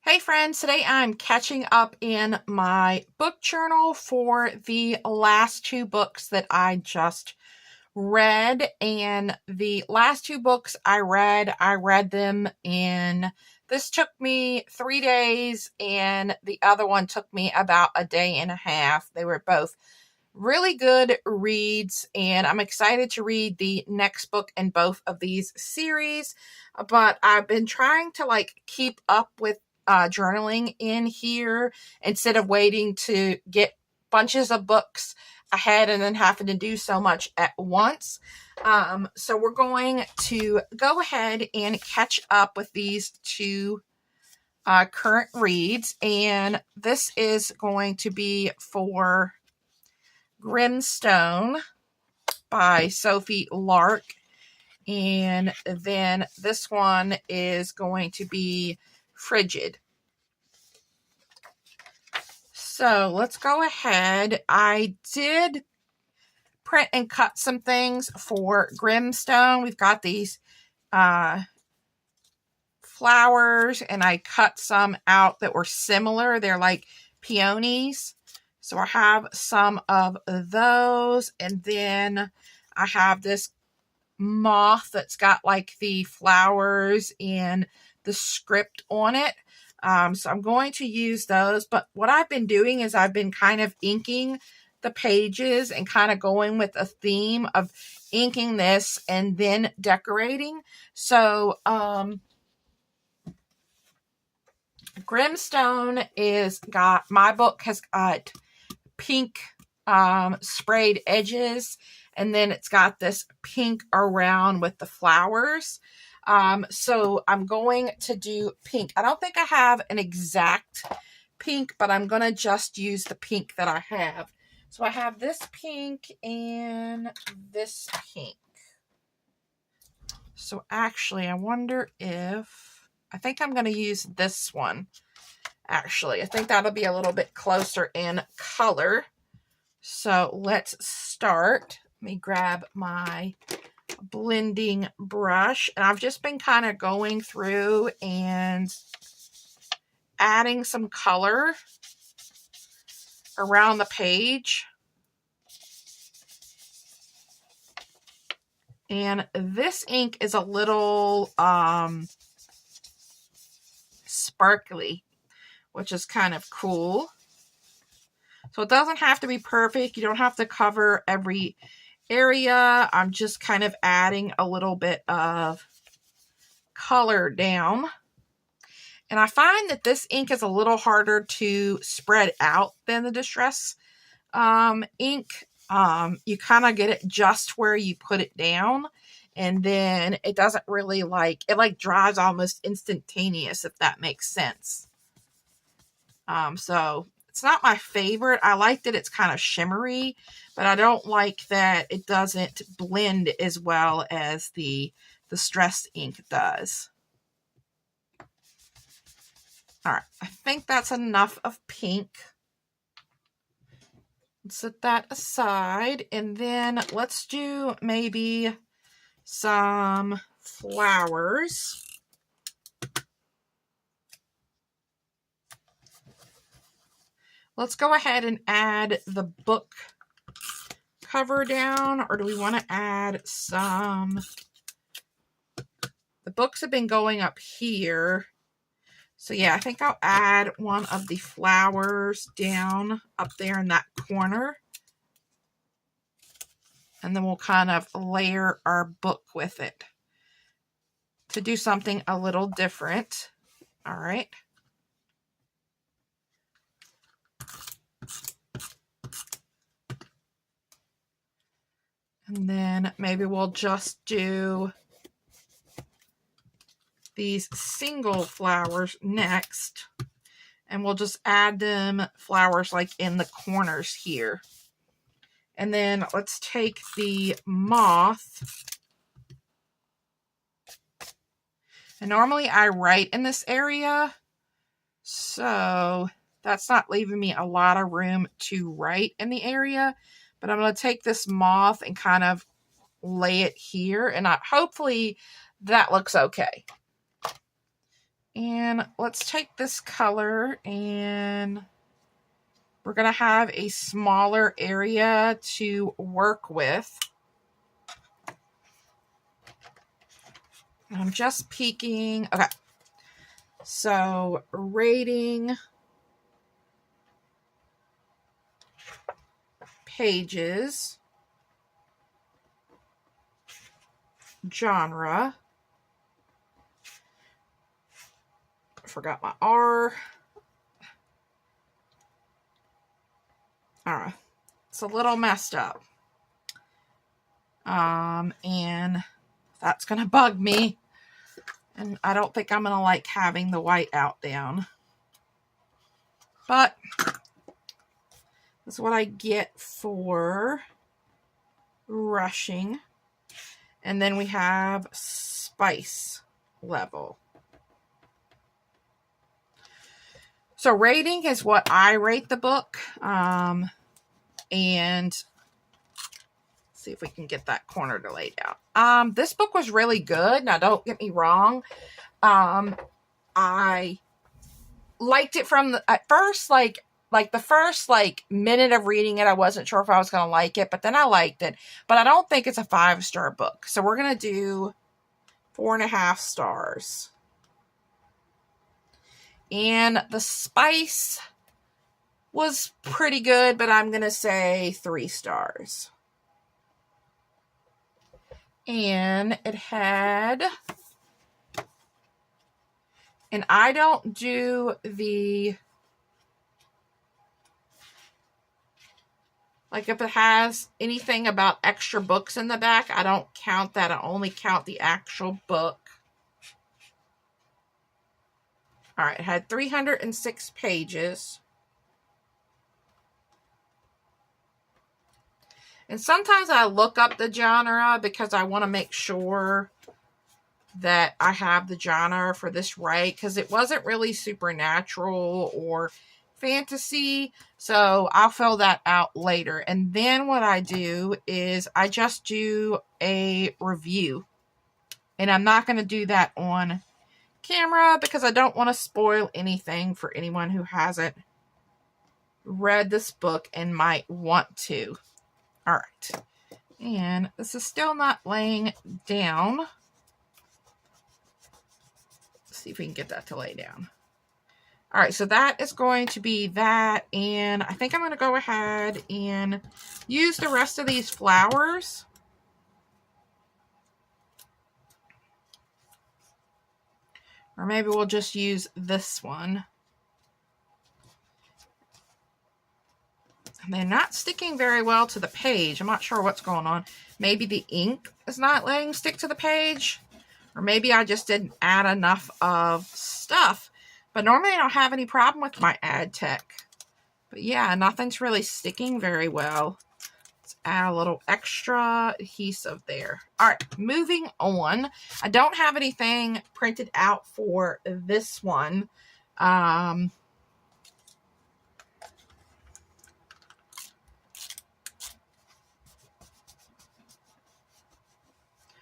Hey friends, today I'm catching up in my book journal for the last two books that I just read. And the last two books I read them in, this took me 3 days and the other one took me about a day and a half. They were both really good reads, and I'm excited to read the next book in both of these series. But I've been trying to keep up with journaling in here instead of waiting to get bunches of books ahead and then having to do so much at once. So we're going to go ahead and catch up with these two current reads, and this is going to be for Grimstone by Sophie Lark, and then this one is going to be Frigid. So let's go ahead. I did print and cut some things for Grimstone. We've got these flowers, and I cut some out that were similar. They're like peonies. So I have some of those, and then I have this moth that's got like the flowers and the script on it. So I'm going to use those, but what I've been doing is I've been kind of inking the pages and kind of going with a theme of inking this and then decorating. So Grimstone my book has got pink sprayed edges, and then it's got this pink around with the flowers. So I'm going to do pink. I don't think I have an exact pink, but I'm going to just use the pink that I have. So I have this pink and this pink. So actually, I wonder I think I'm going to use this one. Actually, I think that'll be a little bit closer in color. So let's start. Let me grab my blending brush, and I've just been kind of going through and adding some color around the page. And this ink is a little sparkly, which is kind of cool. So it doesn't have to be perfect. You don't have to cover every area. I'm just kind of adding a little bit of color down. And I find that this ink is a little harder to spread out than the Distress ink. You kind of get it just where you put it down, and then it doesn't really it dries almost instantaneous, if that makes sense. So it's not my favorite. I like that it's kind of shimmery, but I don't like that it doesn't blend as well as the Distress ink does. All right, I think that's enough of pink. Set that aside, and then let's do maybe some flowers. Let's go ahead and add the book cover down, or do we want to add some? The books have been going up here. So yeah, I think I'll add one of the flowers down up there in that corner. And then we'll kind of layer our book with it to do something a little different. All right. And then maybe we'll just do these single flowers next, and we'll just add them flowers like in the corners here. And then let's take the moth, and normally I write in this area, so that's not leaving me a lot of room to write in the area, but I'm going to take this moth and kind of lay it here, and hopefully that looks okay. And let's take this color, and we're going to have a smaller area to work with. I'm just peeking. Okay. So rating pages, genre. Forgot my R. All right. It's a little messed up. And that's going to bug me. And I don't think I'm going to like having the white out down. But that's what I get for rushing. And then we have spice level. So rating is what I rate the book. And see if we can get that corner to lay down. This book was really good. Now, don't get me wrong. I liked it from at first, like the first minute of reading it, I wasn't sure if I was going to like it, but then I liked it. But I don't think it's a 5-star book. So we're going to do 4.5 stars. And the spice was pretty good, but I'm going to say 3 stars. And it had, and I don't do the, like if it has anything about extra books in the back, I don't count that. I only count the actual book. All right, it had 306 pages. And sometimes I look up the genre because I want to make sure that I have the genre for this right, because it wasn't really supernatural or fantasy. So I'll fill that out later. And then what I do is I just do a review. And I'm not going to do that on camera because I don't want to spoil anything for anyone who hasn't read this book and might want to. All right, and this is still not laying down. Let's see if we can get that to lay down. All right, so that is going to be that, and I think I'm going to go ahead and use the rest of these flowers. Or maybe we'll just use this one. They're not sticking very well to the page. I'm not sure what's going on. Maybe the ink is not letting stick to the page. Or maybe I just didn't add enough of stuff. But normally I don't have any problem with my ad tech. But yeah, nothing's really sticking very well. Let's add a little extra adhesive there. All right, moving on. I don't have anything printed out for this one.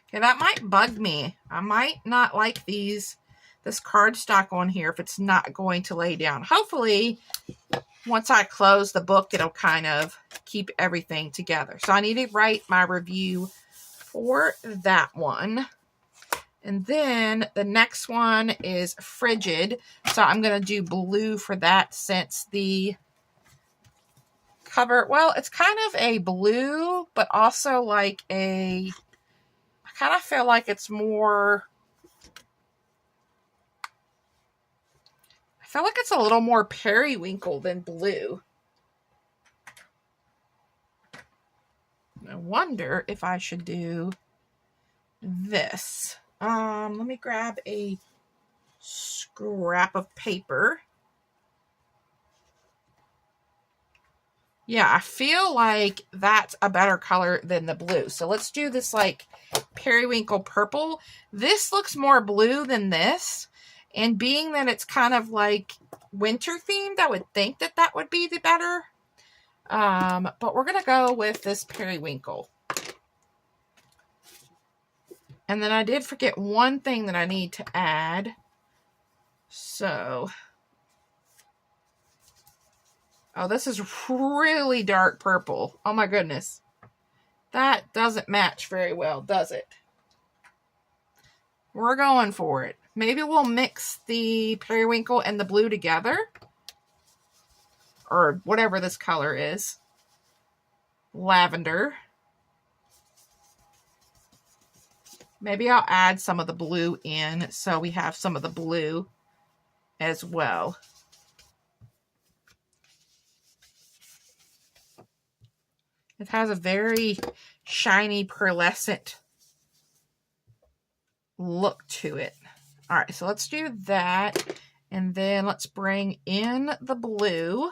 Okay, that might bug me. I might not like this cardstock on here if it's not going to lay down. Hopefully, once I close the book, it'll kind of keep everything together. So I need to write my review for that one. And then the next one is Frigid. So I'm going to do blue for that since the cover, well, it's kind of a blue, but also like a, I kind of feel like it's more, I feel like it's a little more periwinkle than blue. I wonder if I should do this. Let me grab a scrap of paper. Yeah, I feel like that's a better color than the blue. So let's do this like periwinkle purple. This looks more blue than this. And being that it's kind of like winter themed, I would think that that would be the better. But we're going to go with this periwinkle. And then I did forget one thing that I need to add. So, oh, this is really dark purple. Oh my goodness. That doesn't match very well, does it? We're going for it. Maybe we'll mix the periwinkle and the blue together. Or whatever this color is. Lavender. Maybe I'll add some of the blue in so we have some of the blue as well. It has a very shiny, pearlescent look to it. All right, so let's do that. And then let's bring in the blue.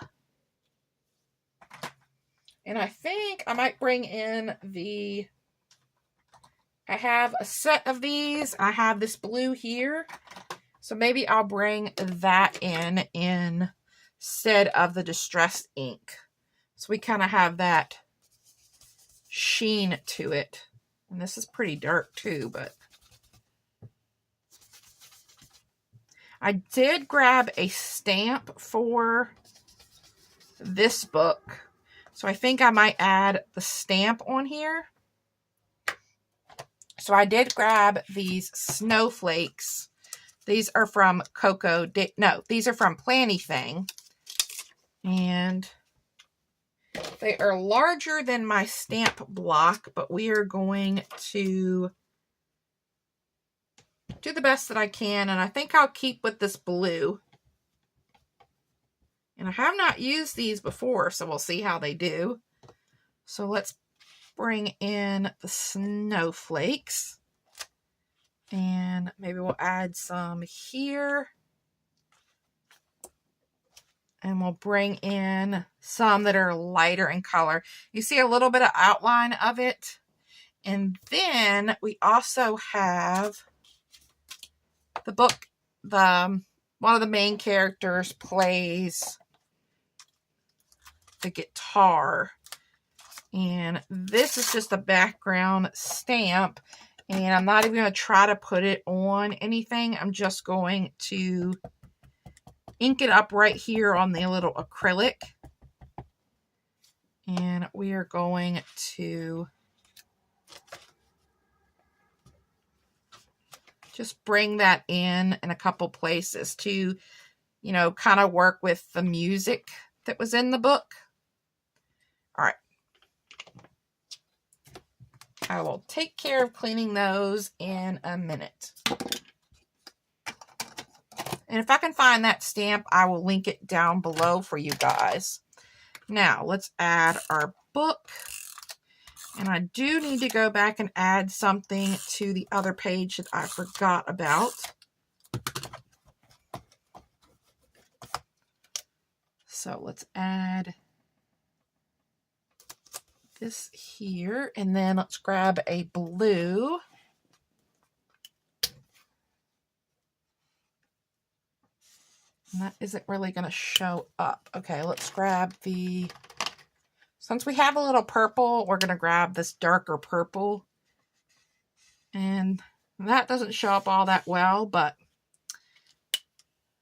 And I think I might bring in the... I have a set of these. I have this blue here. So maybe I'll bring that in instead of the distressed ink. So we kind of have that sheen to it. And this is pretty dark too, but I did grab a stamp for this book. So I think I might add the stamp on here. So I did grab these snowflakes. These are from these are from Plannything. And they are larger than my stamp block, but we are going to do the best that I can. And I think I'll keep with this blue. And I have not used these before, so we'll see how they do. So let's bring in the snowflakes. And maybe we'll add some here. And we'll bring in some that are lighter in color. You see a little bit of outline of it. And then we also have the book. One of the main characters plays the guitar. And this is just a background stamp. And I'm not even going to try to put it on anything. I'm just going to ink it up right here on the little acrylic. And we are going to just bring that in a couple places to, you know, kind of work with the music that was in the book. All right. I will take care of cleaning those in a minute. And if I can find that stamp, I will link it down below for you guys. Now, let's add our book. And I do need to go back and add something to the other page that I forgot about. So let's add this here, and then let's grab a blue. And that isn't really going to show up. Okay, let's grab since we have a little purple, we're going to grab this darker purple. And that doesn't show up all that well, but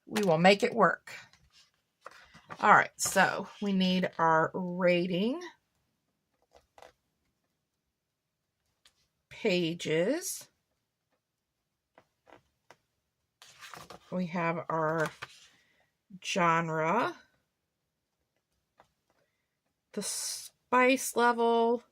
we will make it work. All right, so we need our rating pages. We have our genre, the spice level,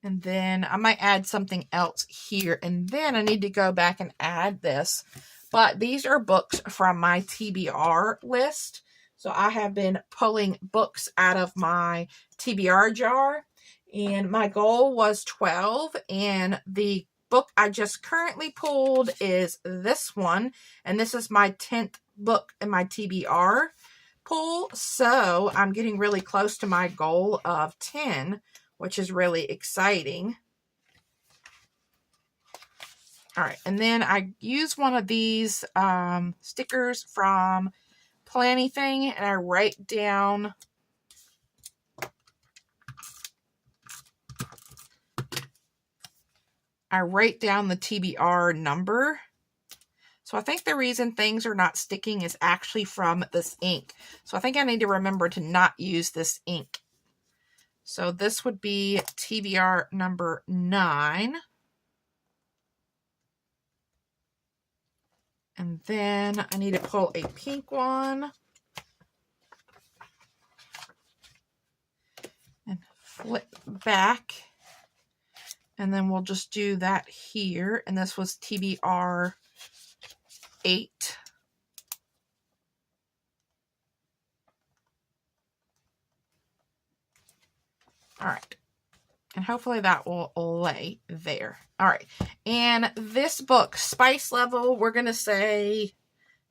and then I might add something else here, and then I need to go back and add this. But these are books from my TBR list. So I have been pulling books out of my TBR jar, and my goal was 12, and the book I just currently pulled is this one, and this is my 10th book in my TBR pull, so I'm getting really close to my goal of 10, which is really exciting. All right, and then I use one of these stickers from Plannything, and I write down the TBR number. So I think the reason things are not sticking is actually from this ink. So I think I need to remember to not use this ink. So this would be TBR number 9. And then I need to pull a pink one. And flip back. And then we'll just do that here. And this was TBR 8. All right. And hopefully that will lay there. All right. And this book, spice level, we're going to say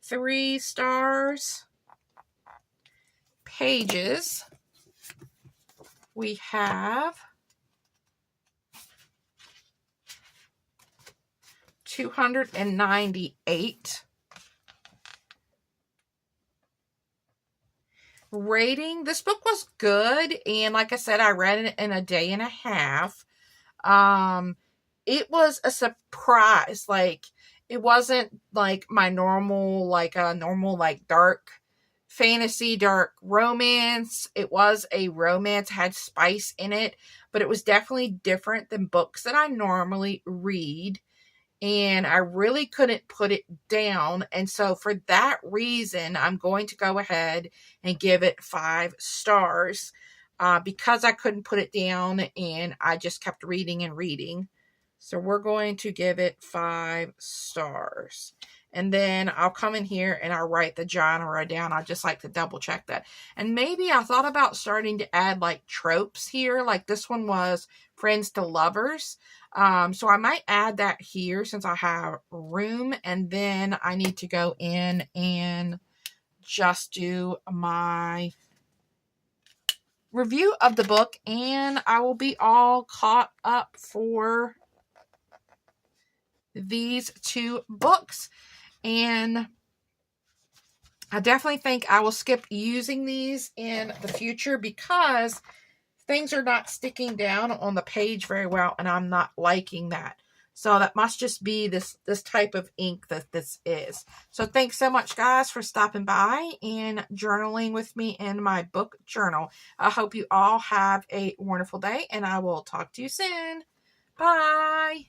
3 stars. Pages, we have 298. Rating, this book was good, and like I said, I read it in a day and a half. It was a surprise. Like, it wasn't like my normal, like dark fantasy, dark romance. It was a romance, had spice in it, but it was definitely different than books that I normally read. And I really couldn't put it down. And so for that reason, I'm going to go ahead and give it 5 stars because I couldn't put it down and I just kept reading and reading. So we're going to give it 5 stars. And then I'll come in here and I'll write the genre down. I just like to double check that. And maybe I thought about starting to add like tropes here. Like this one was friends to lovers. So I might add that here since I have room. And then I need to go in and just do my review of the book. And I will be all caught up for these 2 books. And I definitely think I will skip using these in the future because things are not sticking down on the page very well, and I'm not liking that. So that must just be this type of ink that this is. So thanks so much, guys, for stopping by and journaling with me in my book journal. I hope you all have a wonderful day, and I will talk to you soon. Bye.